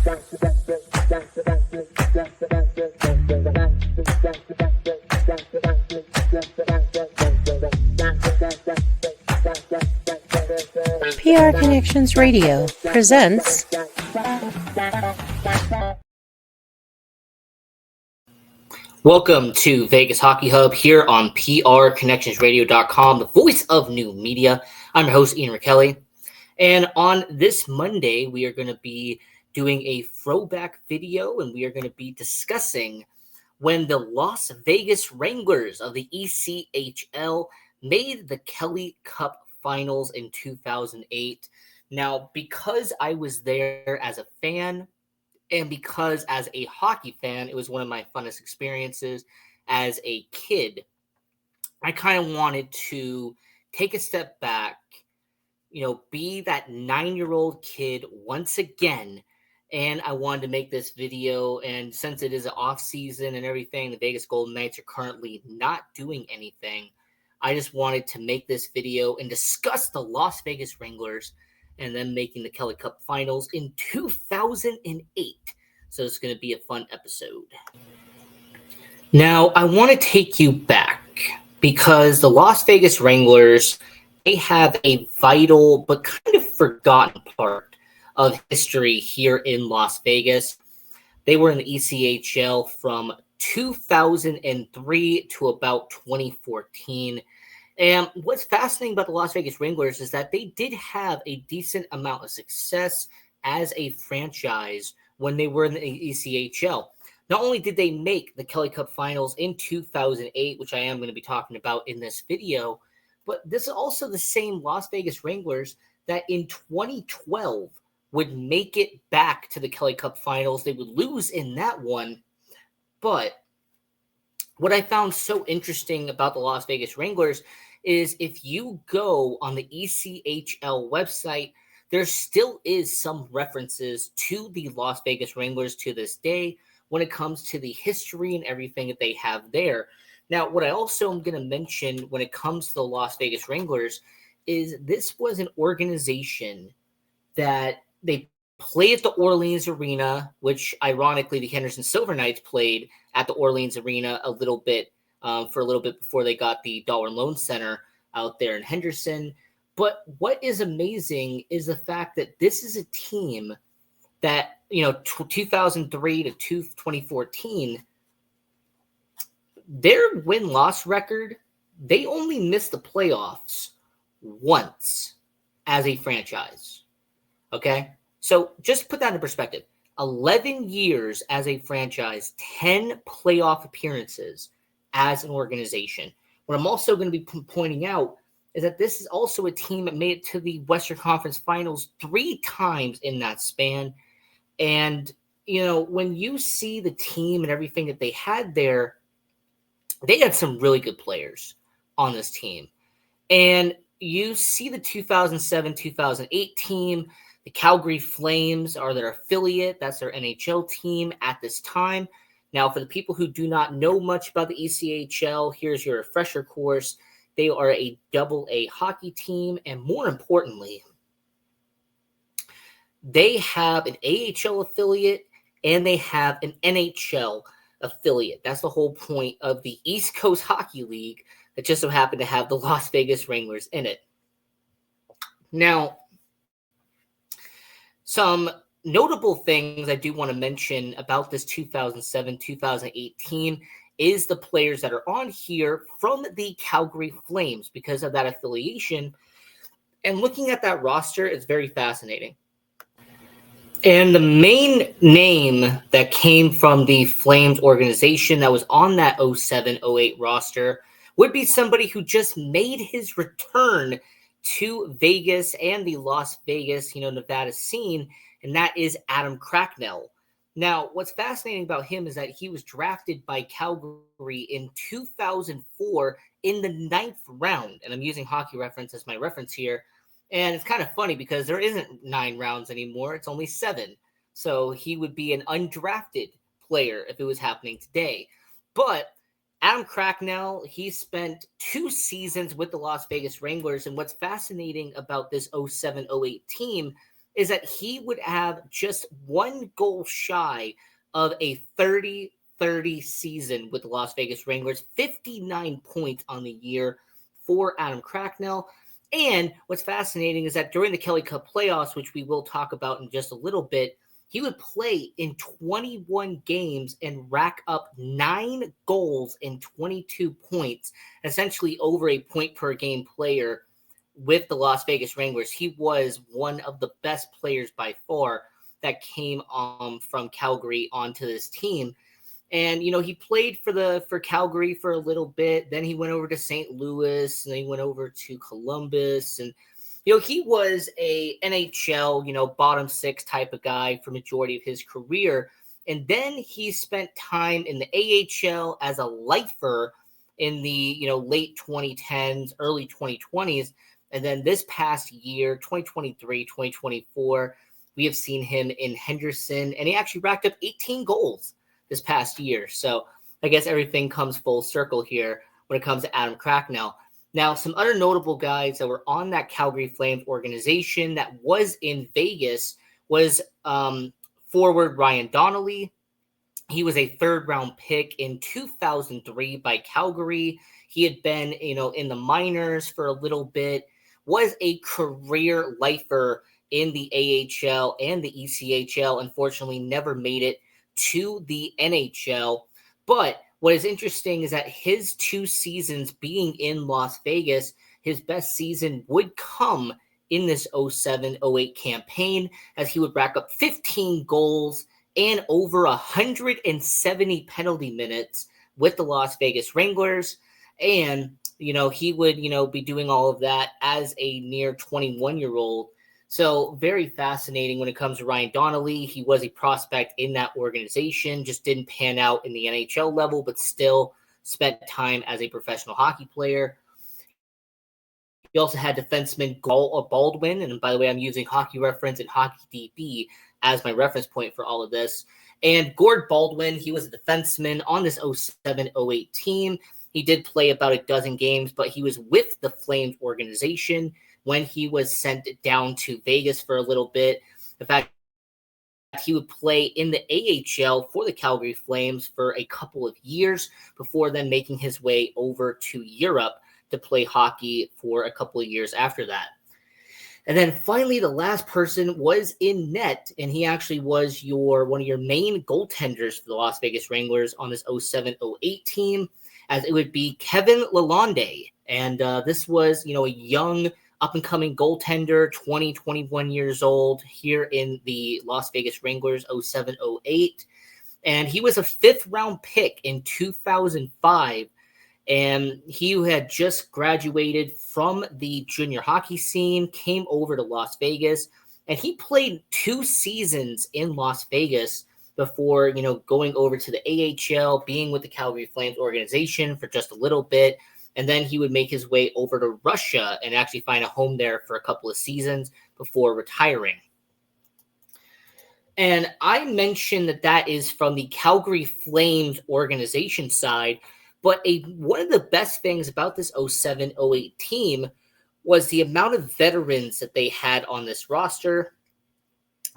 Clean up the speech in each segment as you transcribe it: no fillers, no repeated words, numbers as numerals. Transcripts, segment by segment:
PR Connections Radio presents Welcome to Vegas Hockey Hub here on PRConnectionsRadio.com, the voice of new media. I'm your host, Ian Rachiele. And on this Monday, we are going to be doing a throwback video, and we are going to be discussing when the Las Vegas Wranglers of the ECHL made the Kelly Cup Finals in 2008. Now, because I was there as a fan, and because as a hockey fan, it was one of my funnest experiences as a kid, I kind of wanted to take a step back, be that 9-year-old kid once again. And I wanted to make this video. And since it is an off season and everything, the Vegas Golden Knights are currently not doing anything. I just wanted to make this video and discuss the Las Vegas Wranglers and then making the Kelly Cup Finals in 2008. So it's going to be a fun episode. Now, I want to take you back because the Las Vegas Wranglers, they have a vital but kind of forgotten part of history here in Las Vegas. They were in the ECHL from 2003 to about 2014. And what's fascinating about the Las Vegas Wranglers is that they did have a decent amount of success as a franchise when they were in the ECHL. Not only did they make the Kelly Cup Finals in 2008, which I am going to be talking about in this video, but this is also the same Las Vegas Wranglers that in 2012 would make it back to the Kelly Cup Finals. They would lose in that one, but what I found so interesting about the Las Vegas Wranglers is if you go on the ECHL website, there still is some references to the Las Vegas Wranglers to this day when it comes to the history and everything that they have there. Now, what I also am going to mention when it comes to the Las Vegas Wranglers is this was an organization that they played at the Orleans Arena, which ironically the Henderson Silver Knights played at the Orleans Arena for a little bit before they got the Dollar Loan Center out there in Henderson. But what is amazing is the fact that this is a team that, 2003 to 2014, their win-loss record, they only missed the playoffs once as a franchise. Okay? So just put that in perspective. 11 years as a franchise, 10 playoff appearances as an organization. What I'm also going to be pointing out is that this is also a team that made it to the Western Conference Finals 3 times in that span. And, when you see the team and everything that they had there, they had some really good players on this team. And you see the 2007-2008 team. The Calgary Flames are their affiliate. That's their NHL team at this time. Now, for the people who do not know much about the ECHL, here's your refresher course. They are a AA hockey team, and more importantly, they have an AHL affiliate and they have an NHL affiliate. That's the whole point of the East Coast Hockey League that just so happened to have the Las Vegas Wranglers in it. Now, some notable things I do want to mention about this 2007-2008 team is the players that are on here from the Calgary Flames because of that affiliation. And looking at that roster, it's very fascinating. And the main name that came from the Flames organization that was on that 07-08 roster would be somebody who just made his return to Vegas and the Las Vegas, Nevada scene, and that is Adam Cracknell. Now, what's fascinating about him is that he was drafted by Calgary in 2004 in the 9th round, and I'm using Hockey Reference as my reference here. And it's kind of funny because there isn't 9 rounds anymore. It's only 7. So he would be an undrafted player if it was happening today. But Adam Cracknell, he spent 2 seasons with the Las Vegas Wranglers. And what's fascinating about this 07-08 team is that he would have just one goal shy of a 30-30 season with the Las Vegas Wranglers, 59 points on the year for Adam Cracknell. And what's fascinating is that during the Kelly Cup playoffs, which we will talk about in just a little bit, he would play in 21 games and rack up 9 goals and 22 points, essentially over a point per game player with the Las Vegas Wranglers. He was one of the best players by far that came from Calgary onto this team. And, he played for Calgary for a little bit. Then he went over to St. Louis, and then he went over to Columbus. And, he was a NHL, bottom 6 type of guy for majority of his career. And then he spent time in the AHL as a lifer in the, late 2010s, early 2020s. And then this past year, 2023, 2024, we have seen him in Henderson, and he actually racked up 18 goals this past year. So I guess everything comes full circle here when it comes to Adam Cracknell. Now, some other notable guys that were on that Calgary Flames organization that was in Vegas was forward Ryan Donnelly. He was a 3rd-round pick in 2003 by Calgary. He had been, in the minors for a little bit, was a career lifer in the AHL and the ECHL. Unfortunately, never made it to the NHL. But what is interesting is that his 2 seasons being in Las Vegas, his best season would come in this 07-08 campaign, as he would rack up 15 goals and over 170 penalty minutes with the Las Vegas Wranglers. And, he would, be doing all of that as a near 21-year-old. So very fascinating when it comes to Ryan Donnelly. He was a prospect in that organization, just didn't pan out in the NHL level, but still spent time as a professional hockey player. He also had defenseman Baldwin, and by the way, I'm using Hockey Reference and Hockey DB as my reference point for all of this. And Gord Baldwin, he was a defenseman on this 07-08 team. He did play about a dozen games, but he was with the Flames organization when he was sent down to Vegas for a little bit. In fact, he would play in the AHL for the Calgary Flames for a couple of years before then making his way over to Europe to play hockey for a couple of years after that. And then finally, the last person was in net, and he actually was one of your main goaltenders for the Las Vegas Wranglers on this 07-08 team, as it would be Kevin Lalonde. And this was, a young up-and-coming goaltender, 20, 21 years old, here in the Las Vegas Wranglers 07-08. And he was a 5th-round pick in 2005. And he had just graduated from the junior hockey scene, came over to Las Vegas, and he played 2 seasons in Las Vegas before, going over to the AHL, being with the Calgary Flames organization for just a little bit. And then he would make his way over to Russia and actually find a home there for a couple of seasons before retiring. And I mentioned that is from the Calgary Flames organization side, but one of the best things about this 07-08 team was the amount of veterans that they had on this roster.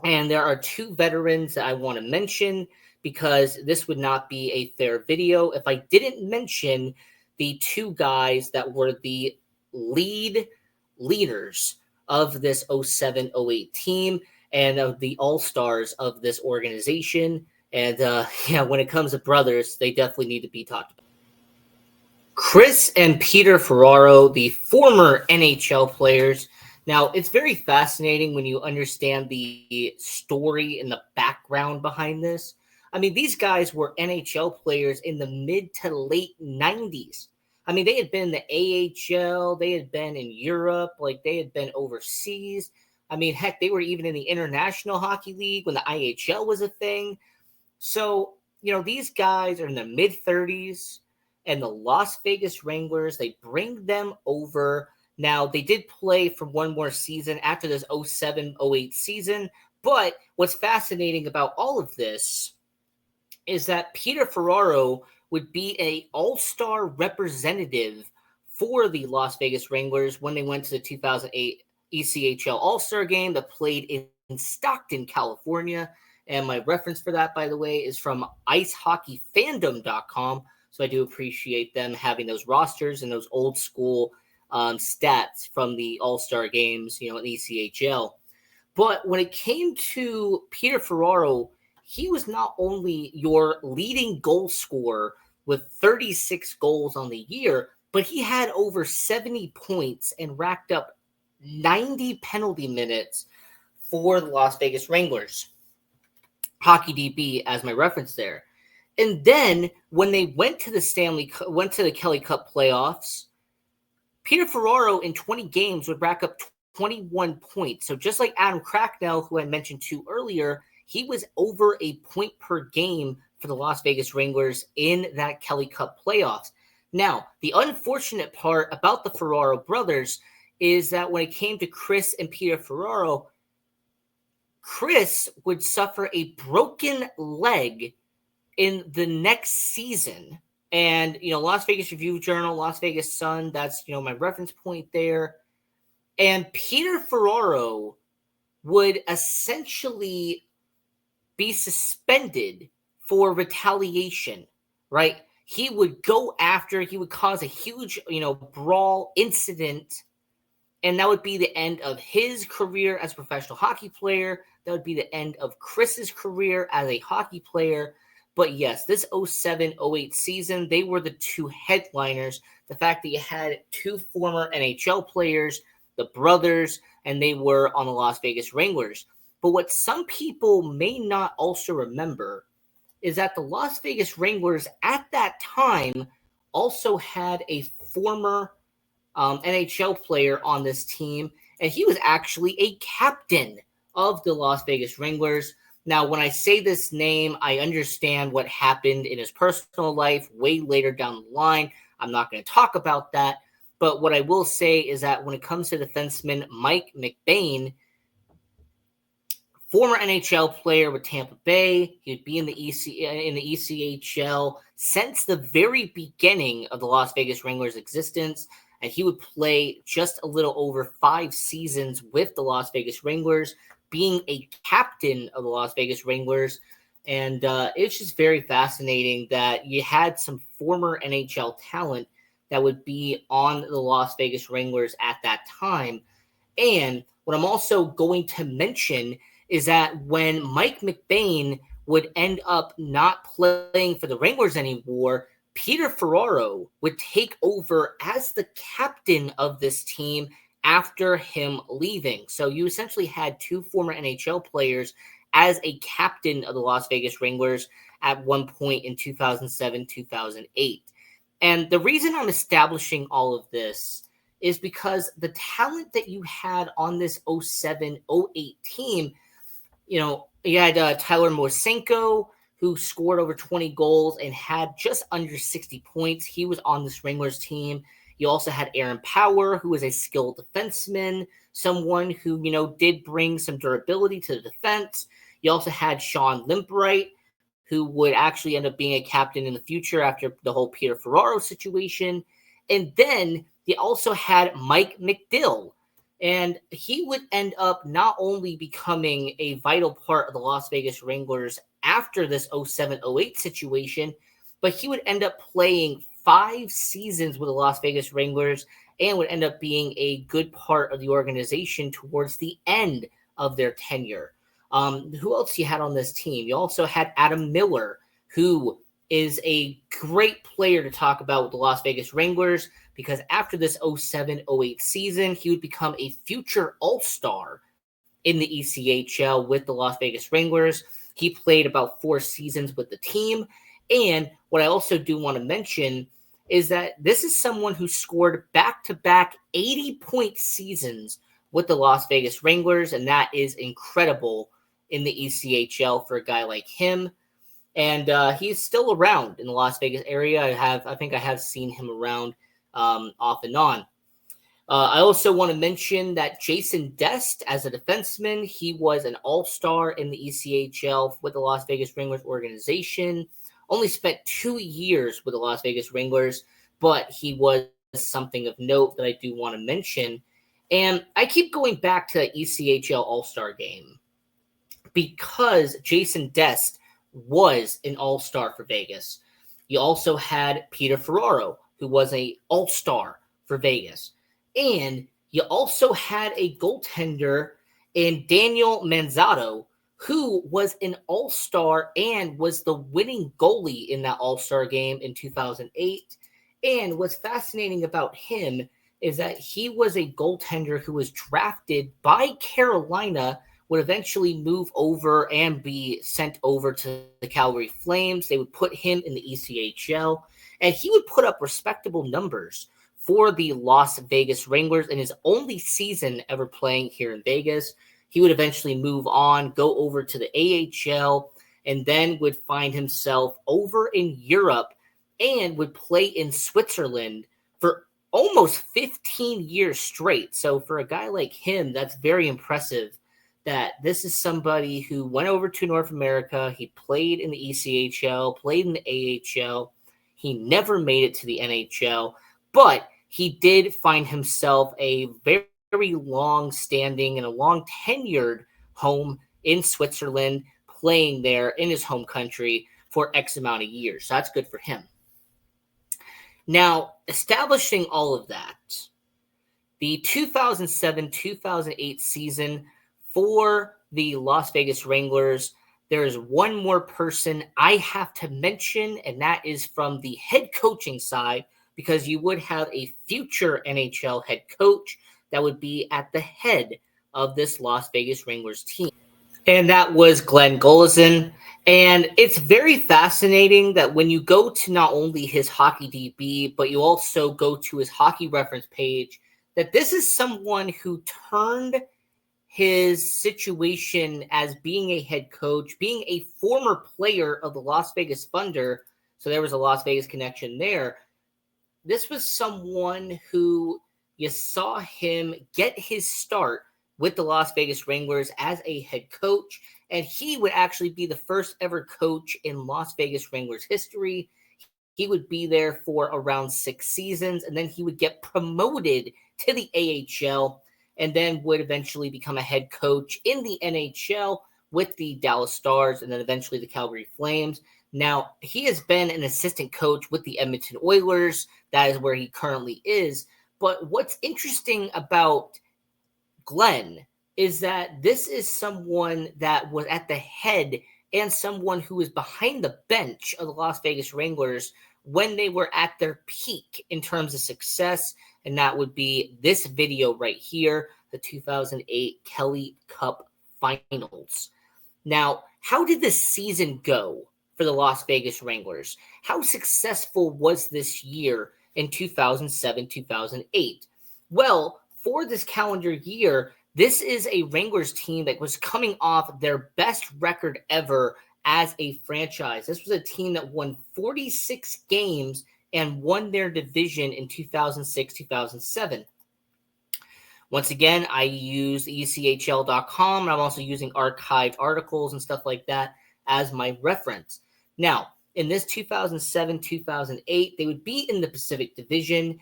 And there are 2 veterans that I want to mention, because this would not be a fair video if I didn't mention the 2 guys that were the leaders of this 07-08 team and of the all-stars of this organization. And when it comes to brothers, they definitely need to be talked about. Chris and Peter Ferraro, the former NHL players. Now, it's very fascinating when you understand the story and the background behind this. I mean, these guys were NHL players in the mid to late 90s. I mean, they had been in the AHL, they had been in Europe, they had been overseas. I mean, heck, they were even in the International Hockey League when the IHL was a thing. So, these guys are in their mid-30s, and the Las Vegas Wranglers, they bring them over. Now, they did play for one more season after this 07-08 season, but what's fascinating about all of this is that Peter Ferraro would be an all-star representative for the Las Vegas Wranglers when they went to the 2008 ECHL All-Star game that played in Stockton, California. And my reference for that, by the way, is from icehockeyfandom.com. So I do appreciate them having those rosters and those old school stats from the All-Star games, in ECHL. But when it came to Peter Ferraro, he was not only your leading goal scorer with 36 goals on the year, but he had over 70 points and racked up 90 penalty minutes for the Las Vegas Wranglers. Hockey DB as my reference there. And then when they went to the Kelly Cup playoffs, Peter Ferraro in 20 games would rack up 21 points. So just like Adam Cracknell, who I mentioned to earlier, he was over a point per game for the Las Vegas Wranglers in that Kelly Cup playoffs. Now, the unfortunate part about the Ferraro brothers is that when it came to Chris and Peter Ferraro, Chris would suffer a broken leg in the next season. And, Las Vegas Review-Journal, Las Vegas Sun, that's, my reference point there. And Peter Ferraro would essentially be suspended for retaliation, right? He would cause a huge, brawl incident. And that would be the end of his career as a professional hockey player. That would be the end of Chris's career as a hockey player. But yes, this 07-08 season, they were the two headliners. The fact that you had two former NHL players, the brothers, and they were on the Las Vegas Wranglers. But what some people may not also remember is that the Las Vegas Wranglers at that time also had a former NHL player on this team, and he was actually a captain of the Las Vegas Wranglers. Now, when I say this name, I understand what happened in his personal life way later down the line. I'm not going to talk about that. But what I will say is that when it comes to defenseman Mike McBain, former NHL player with Tampa Bay, he'd be in the ECHL since the very beginning of the Las Vegas Wranglers' existence, and he would play just a little over 5 seasons with the Las Vegas Wranglers, being a captain of the Las Vegas Wranglers. And it's just very fascinating that you had some former NHL talent that would be on the Las Vegas Wranglers at that time. And what I'm also going to mention is that when Mike McBain would end up not playing for the Wranglers anymore, Peter Ferraro would take over as the captain of this team after him leaving. So you essentially had two former NHL players as a captain of the Las Vegas Wranglers at one point in 2007-2008. And the reason I'm establishing all of this is because the talent that you had on this 07-08 team, you had Tyler Moisenko, who scored over 20 goals and had just under 60 points. He was on this Wranglers team. You also had Aaron Power, who was a skilled defenseman, someone who, did bring some durability to the defense. You also had Sean Limbright, who would actually end up being a captain in the future after the whole Peter Ferraro situation. And then you also had Mike McDill, and he would end up not only becoming a vital part of the Las Vegas Wranglers after this 07-08 situation, but he would end up playing 5 seasons with the Las Vegas Wranglers and would end up being a good part of the organization towards the end of their tenure. Who else you had on this team? You also had Adam Miller, who is a great player to talk about with the Las Vegas Wranglers, because after this 07-08 season, he would become a future All-Star in the ECHL with the Las Vegas Wranglers. He played about 4 seasons with the team. And what I also do want to mention is that this is someone who scored back-to-back 80-point seasons with the Las Vegas Wranglers, and that is incredible in the ECHL for a guy like him. And he's still around in the Las Vegas area. I think I have seen him around off and on. I also want to mention that Jason Dest, as a defenseman, he was an all-star in the ECHL with the Las Vegas Wranglers organization. Only spent 2 years with the Las Vegas Wranglers, but he was something of note that I do want to mention. And I keep going back to the ECHL All-Star game. because Jason Dest was an all-star for Vegas. You also had Peter Ferraro, who was an all-star for Vegas. And you also had a goaltender in Daniel Manzatto, who was an all-star and was the winning goalie in that all-star game in 2008. And what's fascinating about him is that he was a goaltender who was drafted by Carolina, would eventually move over and be sent over to the Calgary Flames. They would put him in the ECHL, and he would put up respectable numbers for the Las Vegas Wranglers in his only season ever playing here in Vegas. He would eventually move on, go over to the AHL, and then would find himself over in Europe and would play in Switzerland for almost 15 years straight. So for a guy like him, that's very impressive that this is somebody who went over to North America. He played in the ECHL, played in the AHL. He never made it to the NHL, but he did find himself a very, very long-standing and a long-tenured home in Switzerland, playing there in his home country for X amount of years. So that's good for him. Now, establishing all of that, the 2007-2008 season for the Las Vegas Wranglers, there is one more person I have to mention, and that is from the head coaching side, because you would have a future NHL head coach that would be at the head of this Las Vegas Wranglers team. And that was Glenn Golazin. And it's very fascinating that when you go to not only his hockey DB, but you also go to his hockey reference page, that this is someone who turned his situation as being a head coach, being a former player of the Las Vegas Thunder. So there was a Las Vegas connection there. This was someone who you saw him get his start with the Las Vegas Wranglers as a head coach, and he would actually be the first ever coach in Las Vegas Wranglers history. He would be there for around 6 seasons, and then he would get promoted to the AHL, and then would eventually become a head coach in the NHL with the Dallas Stars, and then eventually the Calgary Flames. Now, he has been an assistant coach with the Edmonton Oilers. That is where he currently is. But what's interesting about Glenn is that this is someone that was at the head and someone who was behind the bench of the Las Vegas Wranglers when they were at their peak in terms of success. And that would be this video right here, the 2008 Kelly Cup Finals. Now, how did this season go for the Las Vegas Wranglers? How successful was this year in 2007-2008? Well, for this calendar year, this is a Wranglers team that was coming off their best record ever as a franchise. This was a team that won 46 games and won their division in 2006-2007. Once again, I use ECHL.com, and I'm also using archived articles and stuff like that as my reference. Now, in this 2007-2008, they would be in the Pacific Division,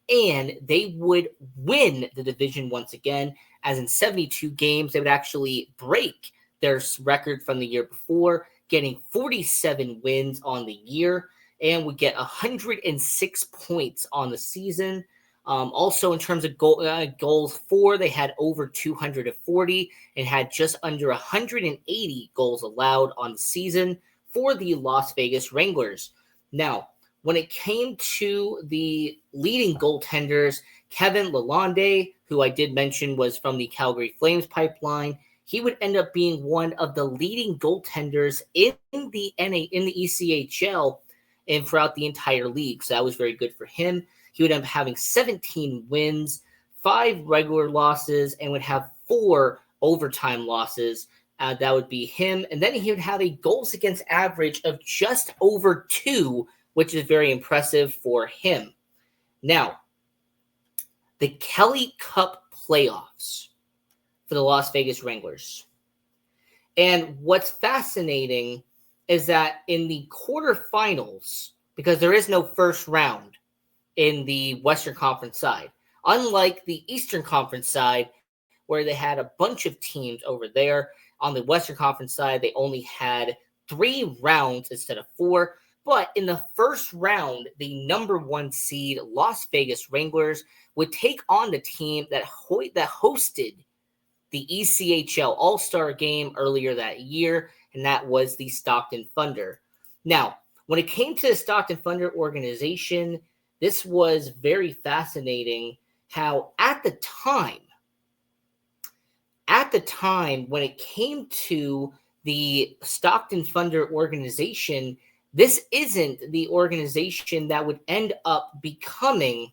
and they would win the division once again, as in 72 games, they would actually break their record from the year before, getting 47 wins on the year, and would get 106 points on the season. Also, in terms of goals for, they had over 240 and had just under 180 goals allowed on the season for the Las Vegas Wranglers. Now, when it came to the leading goaltenders, Kevin Lalonde, who I did mention was from the Calgary Flames pipeline, he would end up being one of the leading goaltenders in the ECHL and throughout the entire league. So that was very good for him. He would end up having 17 wins, 5 regular losses, and would have 4 overtime losses. That would be him. And then he would have a goals against average of just over 2, which is very impressive for him. Now, the Kelly Cup playoffs for the Las Vegas Wranglers. And what's fascinating is that in the quarterfinals, because there is no first round in the Western Conference side, unlike the Eastern Conference side, where they had a bunch of teams over there, On the Western Conference side, they only had 3 rounds instead of 4. But in the first round, the number 1 seed Las Vegas Wranglers would take on the team that hosted the ECHL All-Star game earlier that year, and that was the Stockton Thunder. Now, when it came to the Stockton Thunder organization, this was very fascinating how at the time when it came to the Stockton Thunder organization, this isn't the organization that would end up becoming,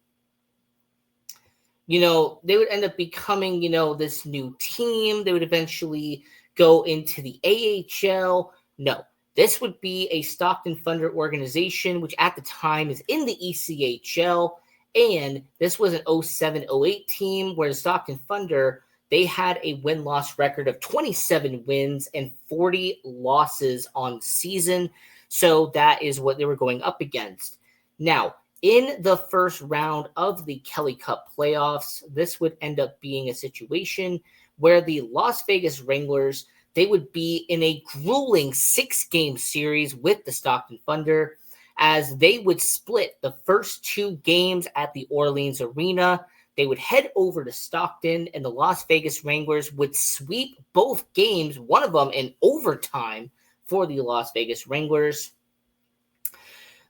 they would end up becoming, this new team. They would eventually go into the AHL. No, this would be a Stockton Thunder organization, which at the time is in the ECHL. And this was an 07-08 team where the Stockton Thunder, they had a win-loss record of 27 wins and 40 losses on the season. So that is what they were going up against. Now, in the first round of the Kelly Cup playoffs, this would end up being a situation where the Las Vegas Wranglers, they would be in a grueling 6-game series with the Stockton Thunder, as they would split the first 2 games at the Orleans Arena. They would head over to Stockton, and the Las Vegas Wranglers would sweep both games, one of them in overtime for the Las Vegas Wranglers,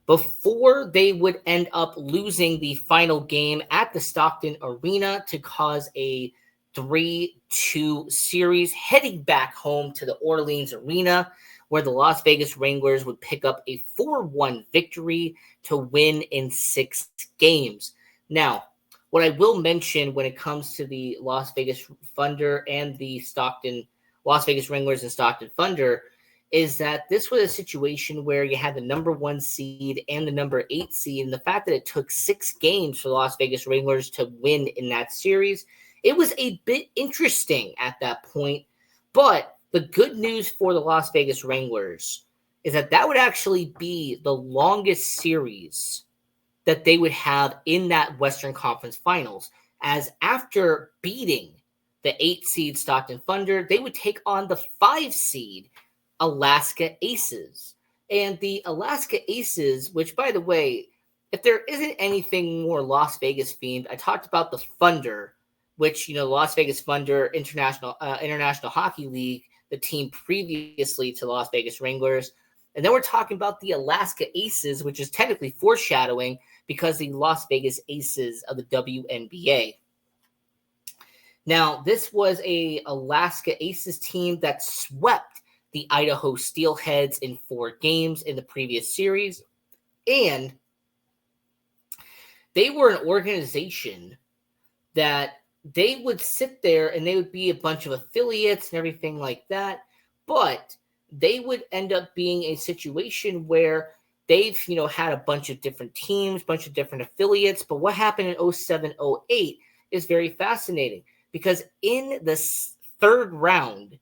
before they would end up losing the final game at the Stockton Arena to cause a 3-2 series, heading back home to the Orleans Arena, where the Las Vegas Wranglers would pick up a 4-1 victory to win in 6 games. Now, what I will mention when it comes to the Las Vegas Thunder and the Las Vegas Wranglers and Stockton Thunder is that this was a situation where you had the number 1 seed and the number 8 seed, and the fact that it took 6 games for the Las Vegas Wranglers to win in that series, it was a bit interesting at that point. But the good news for the Las Vegas Wranglers is that would actually be the longest series that they would have in that Western Conference Finals, as after beating the 8 seed Stockton Thunder, they would take on the 5 seed Alaska Aces. And the Alaska Aces, which, by the way, if there isn't anything more Las Vegas themed, I talked about the Thunder, which, Las Vegas Thunder International Hockey League, the team previously to Las Vegas Wranglers. And then we're talking about the Alaska Aces, which is technically foreshadowing because the Las Vegas Aces of the WNBA. Now, this was a Alaska Aces team that swept the Idaho Steelheads in 4 games in the previous series. And they were an organization that they would sit there and they would be a bunch of affiliates and everything like that. But they would end up being a situation where they've, had a bunch of different teams, bunch of different affiliates. But what happened in 07-08 is very fascinating, because in the 3rd round,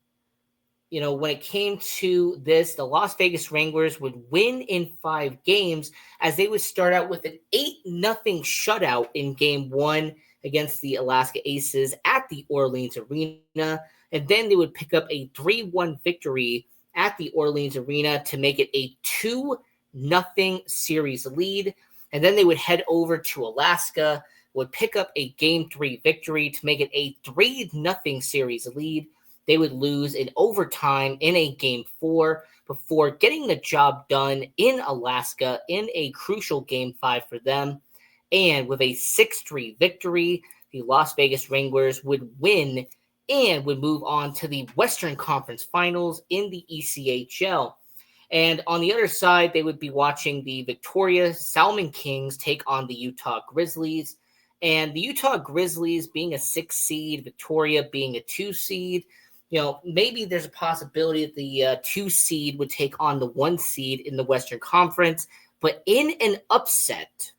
when it came to this, the Las Vegas Wranglers would win in 5 games, as they would start out with an 8-0 shutout in game 1 against the Alaska Aces at the Orleans Arena. And then they would pick up a 3-1 victory at the Orleans Arena to make it a 2-0 series lead. And then they would head over to Alaska, would pick up a game 3 victory to make it a 3-0 series lead. They would lose in overtime in a game 4 before getting the job done in Alaska in a crucial game 5 for them. And with a 6-3 victory, the Las Vegas Wranglers would win and would move on to the Western Conference Finals in the ECHL. And on the other side, they would be watching the Victoria Salmon Kings take on the Utah Grizzlies. And the Utah Grizzlies being a 6 seed, Victoria being a 2 seed, maybe there's a possibility that the 2 seed would take on the 1 seed in the Western Conference. But in an upset,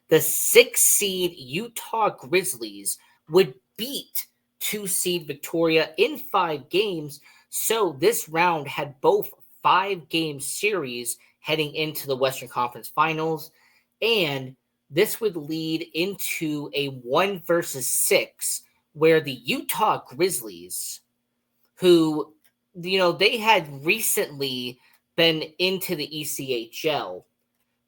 the 6 seed Utah Grizzlies would beat 2 seed Victoria in 5 games. So this round had both 5-game series heading into the Western Conference Finals. And this would lead into a 1 versus 6, where the Utah Grizzlies who, they had recently been into the ECHL,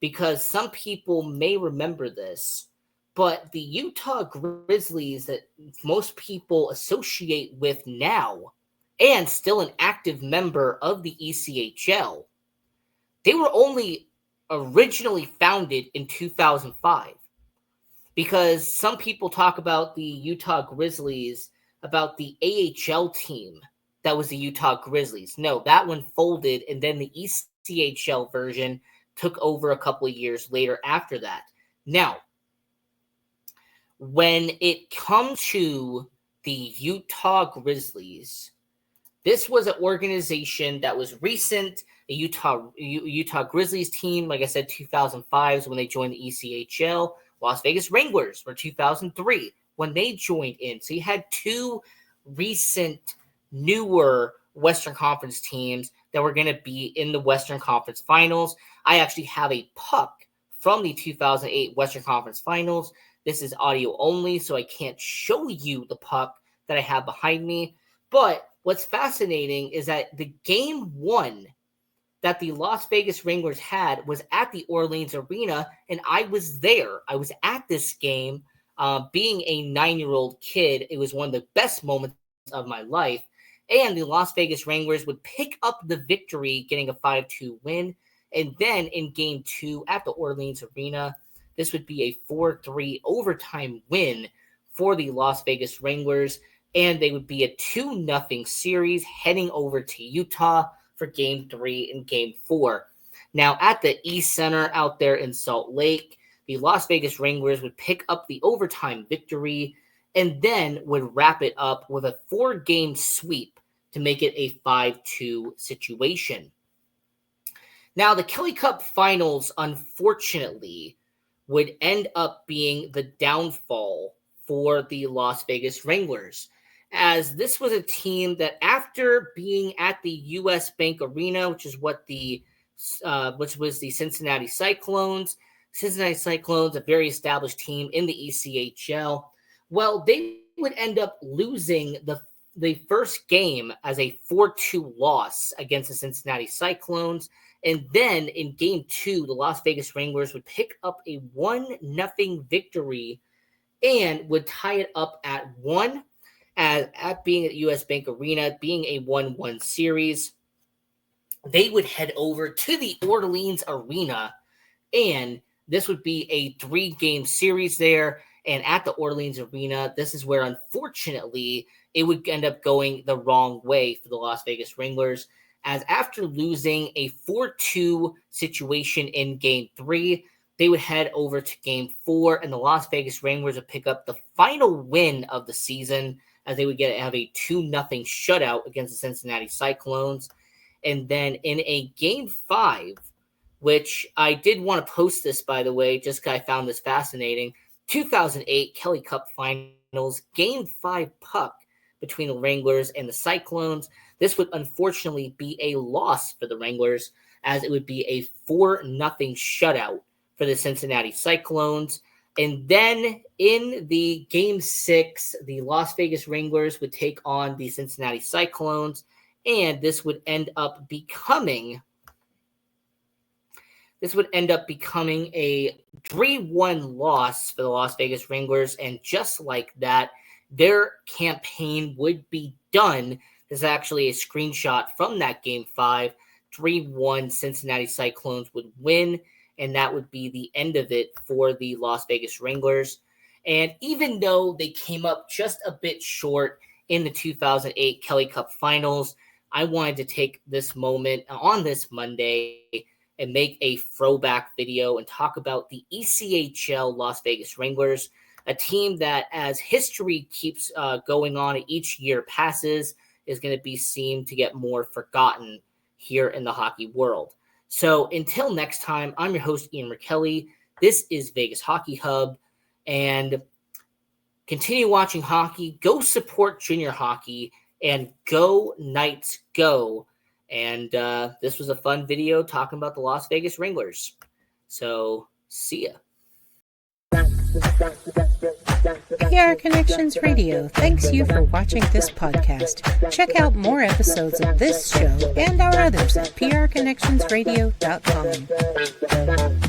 because some people may remember this, but the Utah Grizzlies that most people associate with now, and still an active member of the ECHL, they were only originally founded in 2005. Because some people talk about the Utah Grizzlies, about the AHL team that was the Utah Grizzlies. No, that one folded, and then the ECHL version took over a couple of years later after that. Now, when it comes to the Utah Grizzlies, this was an organization that was recent. A Utah Grizzlies team, like I said, 2005 is when they joined the ECHL. Las Vegas Wranglers were 2003 when they joined in. So you had two recent, newer Western Conference teams that were going to be in the Western Conference Finals. I actually have a puck from the 2008 Western Conference Finals. This is audio only, so I can't show you the puck that I have behind me. But what's fascinating is that the game one that the Las Vegas Wranglers had was at the Orleans Arena, and I was there. I was at this game. Being a 9-year-old kid, it was one of the best moments of my life. And the Las Vegas Wranglers would pick up the victory, getting a 5-2 win. And then in game two at the Orleans Arena, this would be a 4-3 overtime win for the Las Vegas Wranglers. And they would be a 2-0 series heading over to Utah for game 3 and game 4. Now, at the East Center out there in Salt Lake, the Las Vegas Wranglers would pick up the overtime victory and then would wrap it up with a 4-game sweep to make it a 5-2 situation. Now, the Kelly Cup Finals, unfortunately, would end up being the downfall for the Las Vegas Wranglers, as this was a team that, after being at the U.S. Bank Arena, which was the Cincinnati Cyclones, a very established team in the ECHL, well, they would end up losing the first game as a 4-2 loss against the Cincinnati Cyclones. And then in game 2, the Las Vegas Wranglers would pick up a 1-0 victory and would tie it up at 1. At being at US Bank Arena, being a 1-1 series, they would head over to the Orleans Arena, and this would be a 3-game series there. And at the Orleans Arena, this is where, unfortunately, it would end up going the wrong way for the Las Vegas Wranglers, as after losing a 4-2 situation in game 3, they would head over to game 4, and the Las Vegas Wranglers would pick up the final win of the season, as they would have a 2-0 shutout against the Cincinnati Cyclones. And then in a game 5, which I did want to post this, by the way, just because I found this fascinating, 2008 Kelly Cup Finals, game 5 puck between the Wranglers and the Cyclones. This would unfortunately be a loss for the Wranglers, as it would be a 4-0 shutout for the Cincinnati Cyclones. And then in the game 6, the Las Vegas Wranglers would take on the Cincinnati Cyclones, and this would end up becoming a 3-1 loss for the Las Vegas Wranglers. And just like that, their campaign would be done. This is actually a screenshot from that game 5. 3-1 Cincinnati Cyclones would win, and that would be the end of it for the Las Vegas Wranglers. And even though they came up just a bit short in the 2008 Kelly Cup Finals, I wanted to take this moment on this Monday and make a throwback video and talk about the ECHL Las Vegas Wranglers, a team that, as history keeps going on, each year passes, is going to be seen to get more forgotten here in the hockey world. So until next time, I'm your host, Ian Rachiele. This is Vegas Hockey Hub, and continue watching hockey. Go support junior hockey, and go Knights, go. And this was a fun video talking about the Las Vegas Wranglers. So see ya. PR Connections Radio thanks you for watching this podcast. Check out more episodes of this show and our others at prconnectionsradio.com.